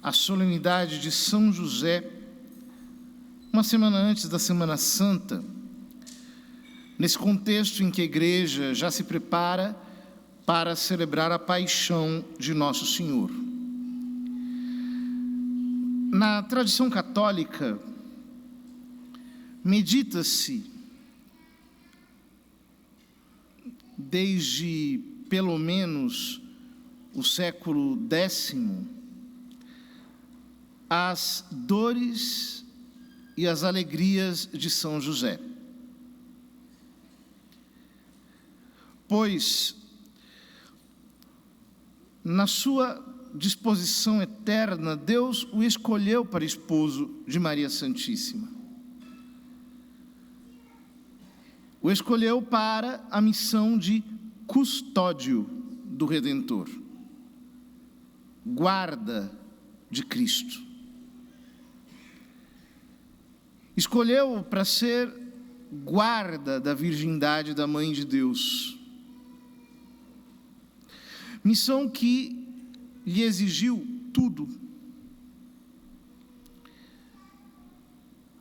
a solenidade de São José, uma semana antes da Semana Santa, nesse contexto em que a Igreja já se prepara para celebrar a paixão de Nosso Senhor. Na tradição católica, medita-se, desde pelo menos o século X, as dores e as alegrias de São José. Pois, na sua disposição eterna, Deus o escolheu para esposo de Maria Santíssima. O escolheu para a missão de custódio do Redentor, guarda de Cristo. Escolheu para ser guarda da virgindade da Mãe de Deus. Missão que lhe exigiu tudo.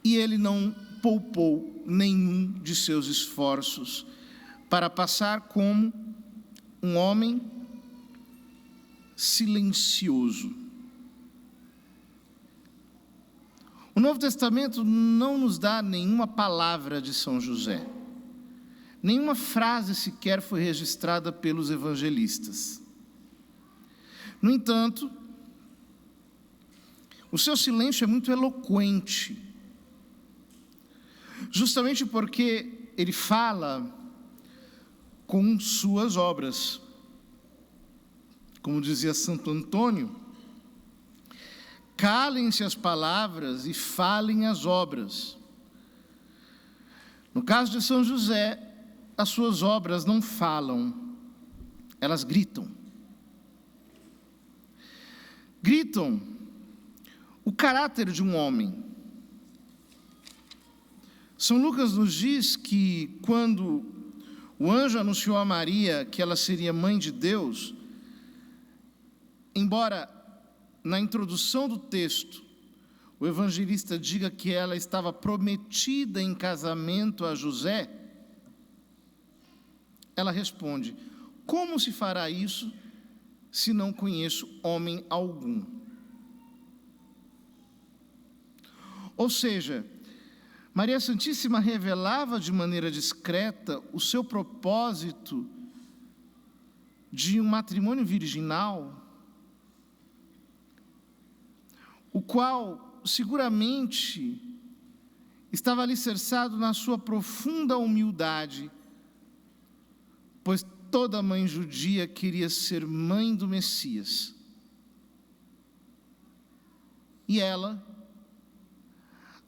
E ele não poupou nenhum de seus esforços para passar como um homem silencioso. O Novo Testamento não nos dá nenhuma palavra de São José. Nenhuma frase sequer foi registrada pelos evangelistas. No entanto, o seu silêncio é muito eloquente, justamente porque ele fala com suas obras. Como dizia Santo Antônio, calem-se as palavras e falem as obras. No caso de São José, as suas obras não falam, elas gritam. Gritam o caráter de um homem. São Lucas nos diz que quando o anjo anunciou a Maria que ela seria mãe de Deus, embora na introdução do texto o evangelista diga que ela estava prometida em casamento a José, ela responde: como se fará isso se não conheço homem algum? Ou seja, Maria Santíssima revelava de maneira discreta o seu propósito de um matrimônio virginal, o qual seguramente estava alicerçado na sua profunda humildade, pois toda mãe judia queria ser mãe do Messias. E ela,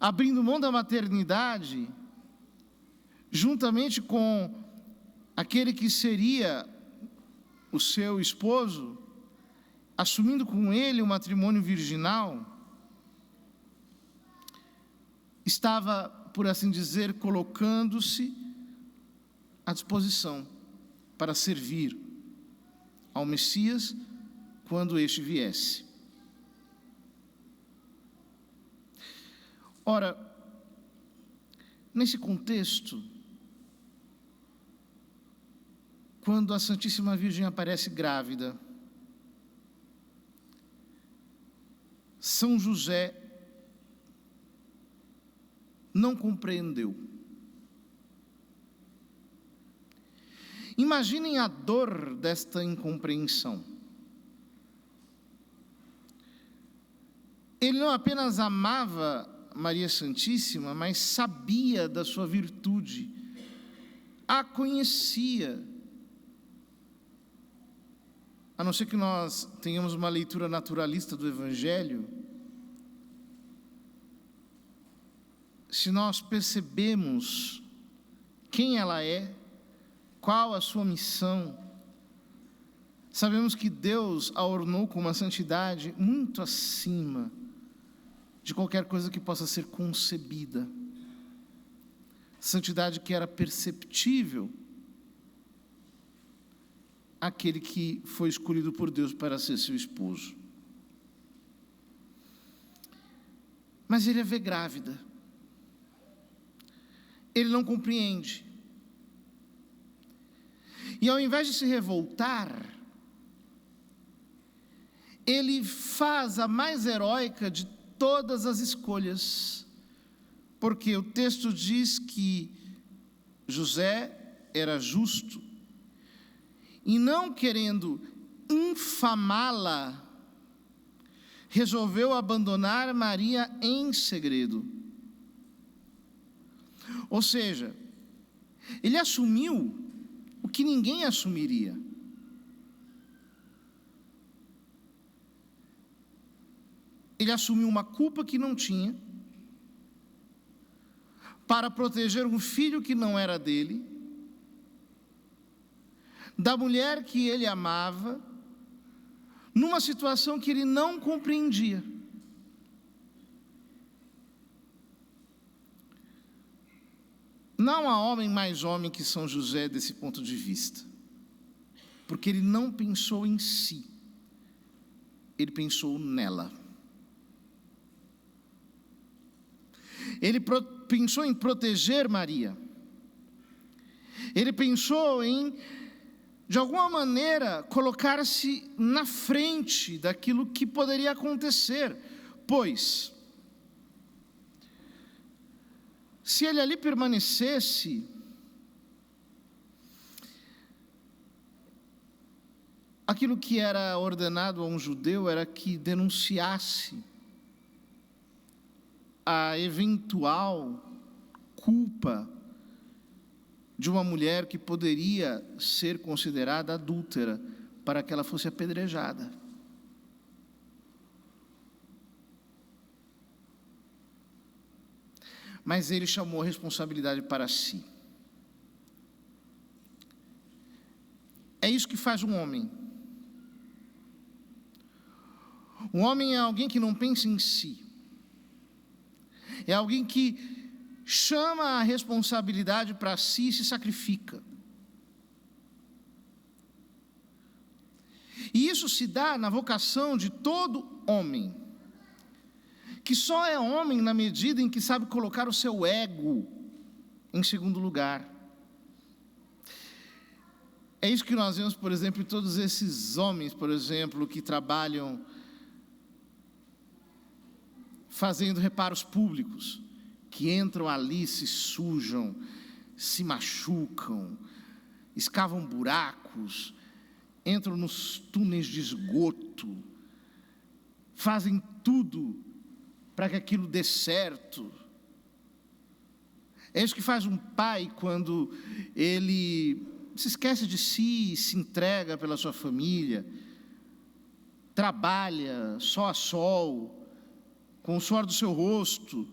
abrindo mão da maternidade, juntamente com aquele que seria o seu esposo, assumindo com ele o matrimônio virginal, estava, por assim dizer, colocando-se à disposição para servir ao Messias quando este viesse. Ora, nesse contexto, quando a Santíssima Virgem aparece grávida, São José não compreendeu. Imaginem a dor desta incompreensão. Ele não apenas amava Maria Santíssima, mas sabia da sua virtude, a conhecia. A não ser que nós tenhamos uma leitura naturalista do Evangelho, se nós percebemos quem ela é, qual a sua missão, sabemos que Deus a ornou com uma santidade muito acima de qualquer coisa que possa ser concebida. Santidade que era perceptível àquele que foi escolhido por Deus para ser seu esposo. mas ele a vê grávida. Ele não compreende. E ao invés de se revoltar, ele faz a mais heróica de todas as escolhas, porque o texto diz que José era justo, e não querendo infamá-la, resolveu abandonar Maria em segredo. Ou seja, ele assumiu o que ninguém assumiria. Ele assumiu uma culpa que não tinha, para proteger um filho que não era dele, da mulher que ele amava, numa situação que ele não compreendia. Não há homem mais homem que São José desse ponto de vista, porque ele não pensou em si, ele pensou nela. Ele pensou em proteger Maria. Ele pensou em, de alguma maneira, colocar-se na frente daquilo que poderia acontecer, pois, se ele ali permanecesse, aquilo que era ordenado a um judeu era que denunciasse a eventual culpa de uma mulher que poderia ser considerada adúltera, para que ela fosse apedrejada. Mas ele chamou a responsabilidade para si. É isso que faz um homem. Um homem é alguém que não pensa em si. É alguém que chama a responsabilidade para si e se sacrifica. E isso se dá na vocação de todo homem, que só é homem na medida em que sabe colocar o seu ego em segundo lugar. É isso que nós vemos, por exemplo, em todos esses homens, por exemplo, que trabalham fazendo reparos públicos, que entram ali, se sujam, se machucam, escavam buracos, entram nos túneis de esgoto, fazem tudo para que aquilo dê certo. É isso que faz um pai quando ele se esquece de si e se entrega pela sua família, trabalha sol a sol, com o suor do seu rosto,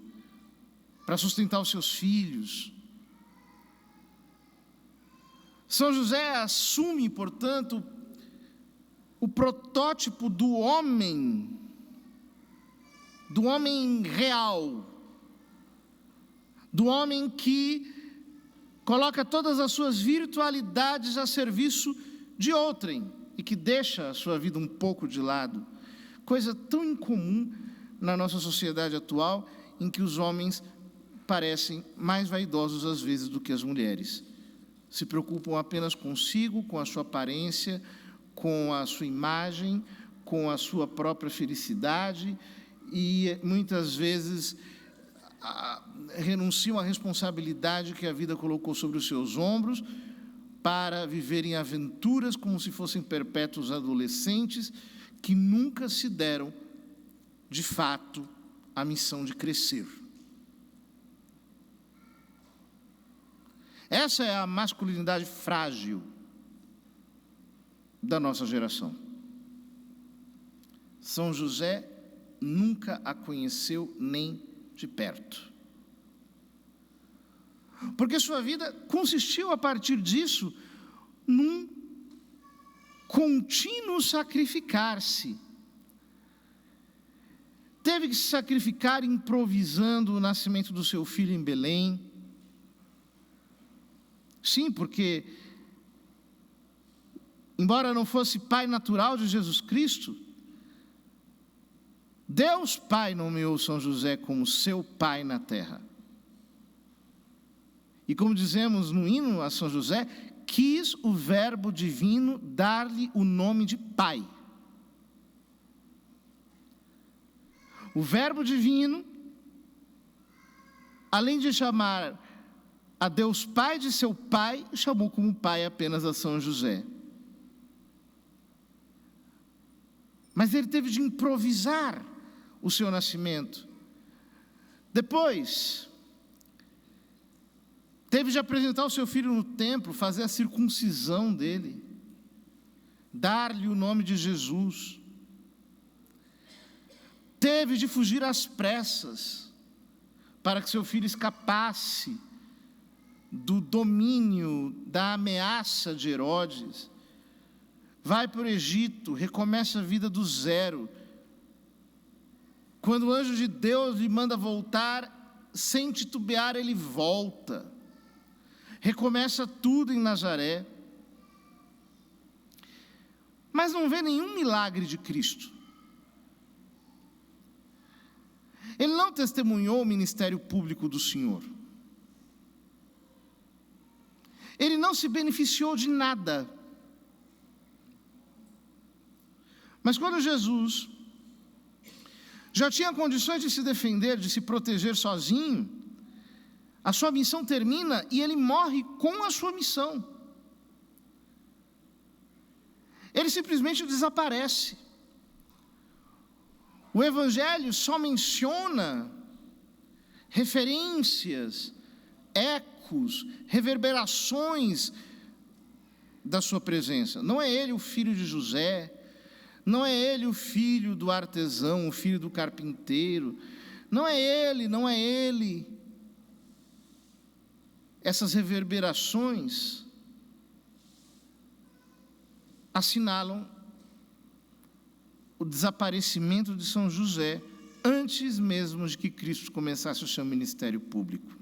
para sustentar os seus filhos. São José assume, portanto, o protótipo do homem real, do homem que coloca todas as suas virtualidades a serviço de outrem e que deixa a sua vida um pouco de lado. Coisa tão incomum na nossa sociedade atual, em que os homens parecem mais vaidosos às vezes do que as mulheres. Se preocupam apenas consigo, com a sua aparência, com a sua imagem, com a sua própria felicidade, e muitas vezes renunciam à responsabilidade que a vida colocou sobre os seus ombros, para viverem aventuras como se fossem perpétuos adolescentes, que nunca se deram, de fato, a missão de crescer. Essa é a masculinidade frágil da nossa geração. São José nunca a conheceu nem de perto. Porque sua vida consistiu, a partir disso, num contínuo sacrificar-se. Teve que se sacrificar improvisando o nascimento do seu filho em Belém. Sim, porque, embora não fosse pai natural de Jesus Cristo, Deus Pai nomeou São José como seu pai na terra. E como dizemos no hino a São José, quis o Verbo divino dar-lhe o nome de Pai. O Verbo divino, além de chamar a Deus Pai de seu Pai, chamou como Pai apenas a São José. Mas ele teve de improvisar o seu nascimento. Depois, teve de apresentar o seu filho no templo, fazer a circuncisão dele, dar-lhe o nome de Jesus. Teve de fugir às pressas, para que seu filho escapasse do domínio, da ameaça de Herodes. Vai para o Egito, recomeça a vida do zero. Quando o anjo de Deus lhe manda voltar, sem titubear ele volta. Recomeça tudo em Nazaré. Mas não vê nenhum milagre de Cristo. Ele não testemunhou o ministério público do Senhor. Ele não se beneficiou de nada. Mas quando Jesus já tinha condições de se defender, de se proteger sozinho, a sua missão termina e ele morre com a sua missão. Ele simplesmente desaparece. O Evangelho só menciona referências, ecos, reverberações da sua presença. Não é ele o filho de José, não é ele o filho do artesão, o filho do carpinteiro, não é ele. Essas reverberações assinalam o desaparecimento de São José antes mesmo de que Cristo começasse o seu ministério público.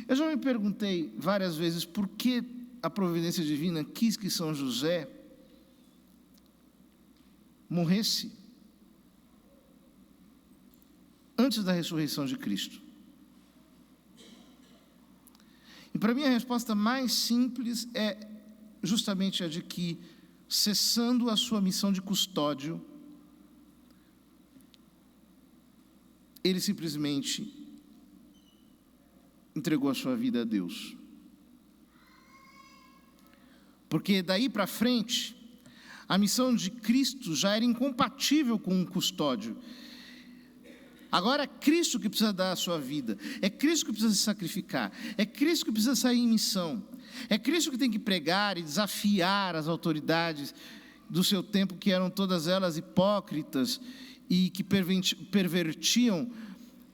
Eu já me perguntei várias vezes por que a providência divina quis que São José morresse antes da ressurreição de Cristo. E para mim a resposta mais simples é justamente a de que, cessando a sua missão de custódio, ele simplesmente entregou a sua vida a Deus. Porque daí para frente, a missão de Cristo já era incompatível com o custódio. Agora é Cristo que precisa dar a sua vida, é Cristo que precisa se sacrificar, é Cristo que precisa sair em missão, é Cristo que tem que pregar e desafiar as autoridades do seu tempo, que eram todas elas hipócritas e que pervertiam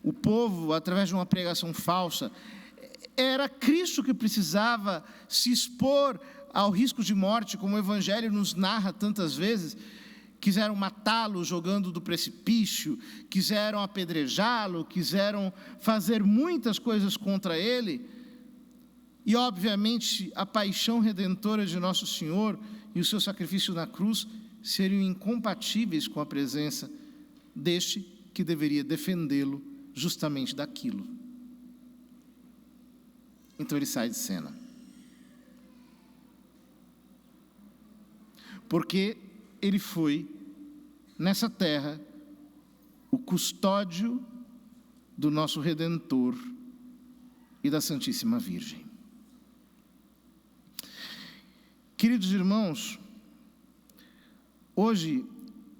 o povo através de uma pregação falsa. Era Cristo que precisava se expor ao risco de morte, como o Evangelho nos narra tantas vezes. Quiseram matá-lo jogando do precipício, quiseram apedrejá-lo, quiseram fazer muitas coisas contra ele. E, obviamente, a paixão redentora de Nosso Senhor e o seu sacrifício na cruz seriam incompatíveis com a presença deste que deveria defendê-lo justamente daquilo. Então ele sai de cena. Porque ele foi, nessa terra, o custódio do nosso Redentor e da Santíssima Virgem. Queridos irmãos, hoje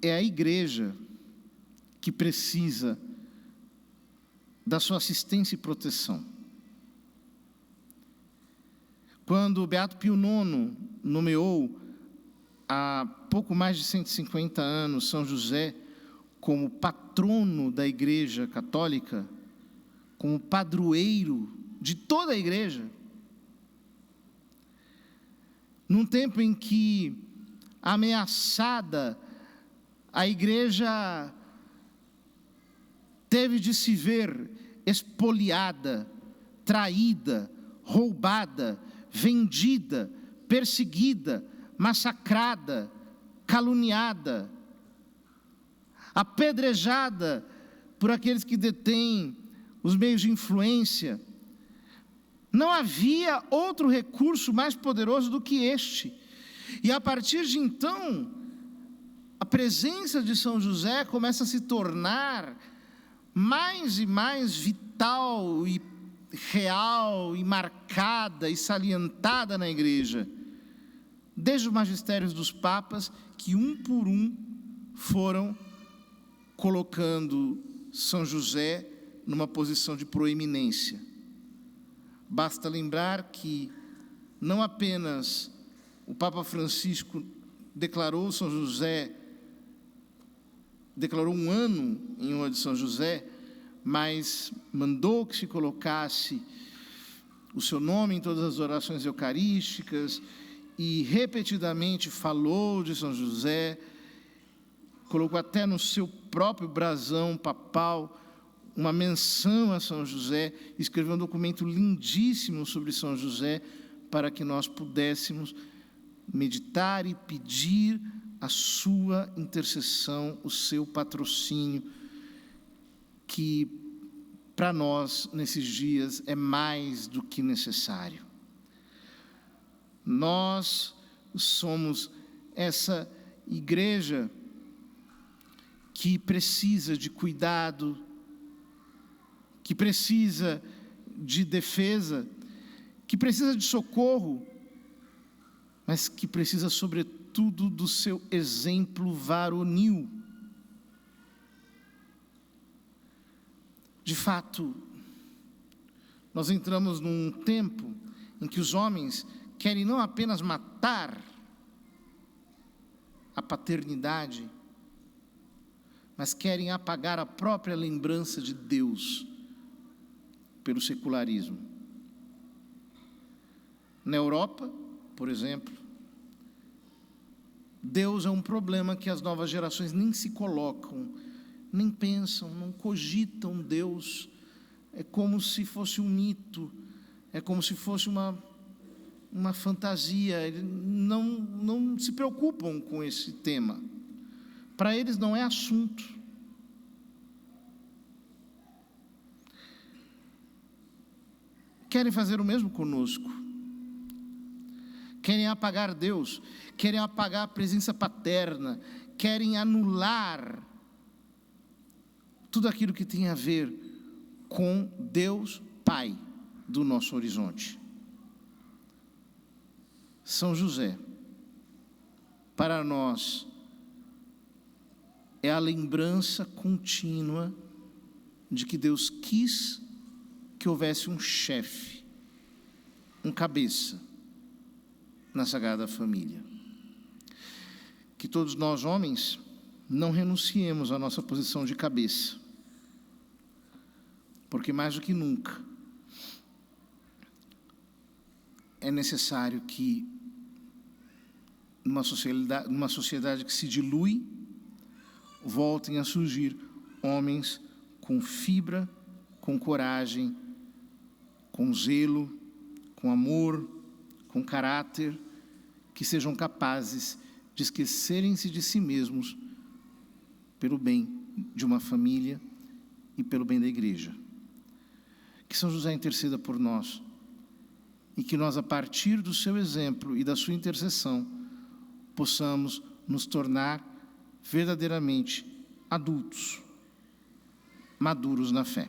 é a igreja que precisa da sua assistência e proteção. Quando o Beato Pio IX nomeou, há pouco mais de 150 anos, São José como patrono da Igreja Católica, como padroeiro de toda a Igreja, num tempo em que, ameaçada, a Igreja teve de se ver espoliada, traída, roubada, vendida, perseguida, massacrada, caluniada. apedrejada por aqueles que detêm os meios de influência. Não havia outro recurso mais poderoso do que este. E a partir de então, a presença de São José começa a se tornar mais e mais vital e real e marcada e salientada na igreja, desde os magistérios dos papas, que um por um foram colocando São José numa posição de proeminência. Basta lembrar que não apenas o Papa Francisco declarou São José, declarou um ano em honra de São José, mas mandou que se colocasse o seu nome em todas as orações eucarísticas e repetidamente falou de São José, colocou até no seu próprio brasão papal uma menção a São José, escreveu um documento lindíssimo sobre São José, para que nós pudéssemos meditar e pedir a sua intercessão, o seu patrocínio, que para nós, nesses dias, é mais do que necessário. Nós somos essa igreja que precisa de cuidado, que precisa de defesa, que precisa de socorro, mas que precisa, sobretudo, do seu exemplo varonil. De fato, nós entramos num tempo em que os homens querem não apenas matar a paternidade, mas querem apagar a própria lembrança de Deus pelo secularismo. Na Europa, por exemplo, Deus é um problema que as novas gerações nem se colocam, nem pensam, não cogitam Deus. É como se fosse um mito, é como se fosse uma fantasia. Eles não se preocupam com esse tema. Para eles não é assunto. Querem fazer o mesmo conosco. Querem apagar Deus, querem apagar a presença paterna, querem anular tudo aquilo que tem a ver com Deus Pai do nosso horizonte. São José, para nós, é a lembrança contínua de que Deus quis que houvesse um chefe, um cabeça na Sagrada Família. Que todos nós, homens, não renunciemos à nossa posição de cabeça, porque mais do que nunca é necessário que numa sociedade que se dilui, voltem a surgir homens com fibra, com coragem, com zelo, com amor, com caráter, que sejam capazes de esquecerem-se de si mesmos pelo bem de uma família e pelo bem da igreja. Que São José interceda por nós e que nós, a partir do seu exemplo e da sua intercessão, possamos nos tornar verdadeiramente adultos, maduros na fé.